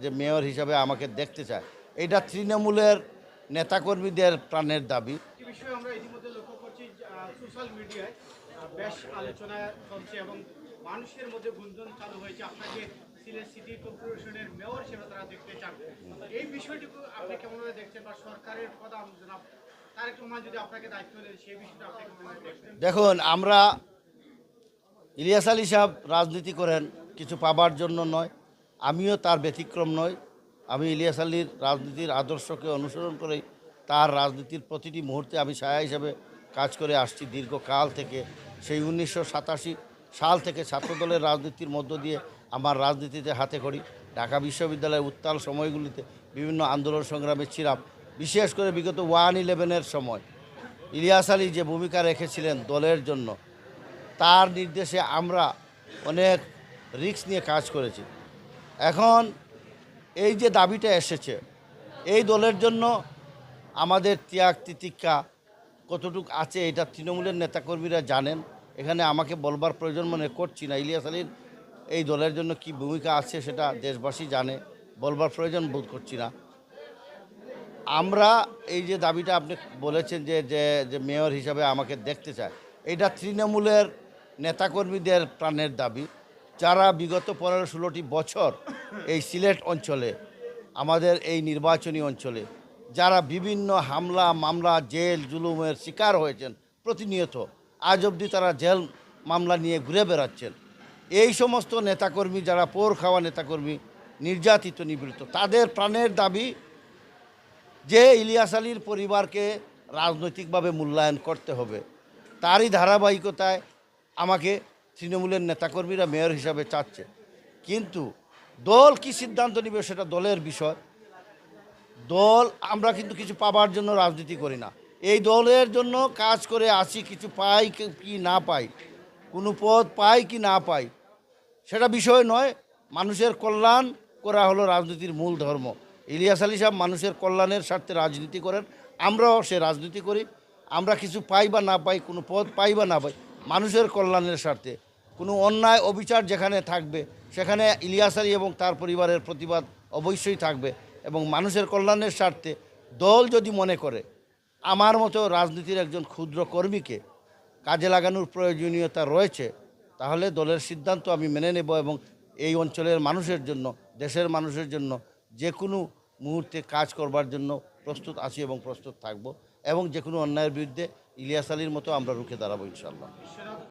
যে মেয়র হিসাবে আমাকে দেখতে চায়, এটা তৃণমূলের নেতাকর্মীদের প্রাণের দাবি। একটি বিষয় আমরা ইতিমধ্যে লক্ষ্য করছি সোশ্যাল মিডিয়ায় বেশ আলোচনা চলছে এবং মানুষের মধ্যে গুঞ্জন চালু হয়েছে আপনাকে সিলেট সিটি কর্পোরেশনের মেয়র হিসেবে তারা দেখতে চান। এই বিষয়টুকু আপনি কেমনভাবে দেখছেন বা সরকারের প্রধান জনাব তারেক রহমান যদি আপনাকে দায়িত্ব দেন সেই বিষয়টা আপনি কেমনভাবে দেখছেন? দেখুন, আমরা ইলিয়াস আলী সাহেব রাজনীতি করেন কিছু পাবার জন্য নয়, আমিও তার ব্যতিক্রম নই। আমি ইলিয়াস আলীর রাজনীতির আদর্শকে অনুসরণ করেই তার রাজনীতির প্রতিটি মুহূর্তে আমি ছায়া হিসেবে কাজ করে আসছি দীর্ঘকাল থেকে। সেই 1987 সাল থেকে ছাত্রদলের রাজনীতির মধ্য দিয়ে আমার রাজনীতিতে হাতে খড়ি। ঢাকা বিশ্ববিদ্যালয়ের উত্তাল সময়গুলিতে বিভিন্ন আন্দোলন সংগ্রামে ছিলাম। বিশেষ করে বিগত 1/11-এর সময় ইলিয়াস আলী যে ভূমিকা রেখেছিলেন দলের জন্য, তার নির্দেশে আমরা অনেক রিস্ক নিয়ে কাজ করেছি। এখন এই যে দাবিটা এসেছে, এই দলের জন্য আমাদের ত্যাগ তিতিক্ষা কতটুকু আছে এটা তৃণমূলের নেতাকর্মীরা জানেন। এখানে আমাকে বলবার প্রয়োজন মনে করছি না। ইলিয়াস আলীর এই দলের জন্য কি ভূমিকা আছে সেটা দেশবাসী জানে, বলবার প্রয়োজন বোধ করছি না। আমরা এই যে দাবিটা আপনি বলেছেন যে যে যে মেয়র হিসাবে আমাকে দেখতে চায়, এটা তৃণমূলের নেতাকর্মীদের প্রাণের দাবি, যারা বিগত 15-16টি বছর এই সিলেট অঞ্চলে, আমাদের এই নির্বাচনী অঞ্চলে যারা বিভিন্ন হামলা মামলা জেল জুলুমের শিকার হয়েছেন প্রতিনিয়ত, আজ অবধি তারা জেল মামলা নিয়ে ঘুরে বেড়াচ্ছেন। এই সমস্ত নেতাকর্মী যারা পোর খাওয়া নেতাকর্মী, নির্যাতিত নিপীড়িত, তাদের প্রাণের দাবি যে ইলিয়াস আলীর পরিবারকে রাজনৈতিকভাবে মূল্যায়ন করতে হবে। তারই ধারাবাহিকতায় আমাকে তৃণমূলের নেতাকর্মীরা মেয়র হিসাবে চাচ্ছে। কিন্তু দল কি সিদ্ধান্ত নেবে সেটা দলের বিষয়। দল, আমরা কিন্তু কিছু পাবার জন্য রাজনীতি করি না। এই দলের জন্য কাজ করে আসি, কিছু পাই কি না পাই, কোনো পদ পাই কি না পাই সেটা বিষয় নয়। মানুষের কল্যাণ করা হলো রাজনীতির মূল ধর্ম। ইলিয়াস আলী সাহেব মানুষের কল্যাণের স্বার্থে রাজনীতি করেন, আমরাও সে রাজনীতি করি। আমরা কিছু পাই বা না পাই, কোনো পদ পাই বা না পাই, মানুষের কল্যাণের স্বার্থে কোনো অন্যায় অবিচার যেখানে থাকবে সেখানে ইলিয়াস আলী এবং তার পরিবারের প্রতিবাদ অবশ্যই থাকবে। এবং মানুষের কল্যাণের স্বার্থে দল যদি মনে করে আমার মতো রাজনীতির একজন ক্ষুদ্র কর্মীকে কাজে লাগানোর প্রয়োজনীয়তা রয়েছে, তাহলে দলের সিদ্ধান্ত আমি মেনে নেব এবং এই অঞ্চলের মানুষের জন্য, দেশের মানুষের জন্য যে কোনো মুহূর্তে কাজ করবার জন্য প্রস্তুত আছি এবং প্রস্তুত থাকব। এবং যে কোনো অন্যায়ের বিরুদ্ধে ইলিয়াস আলীর মতো আমরা রুখে দাঁড়াবো ইনশাআল্লাহ।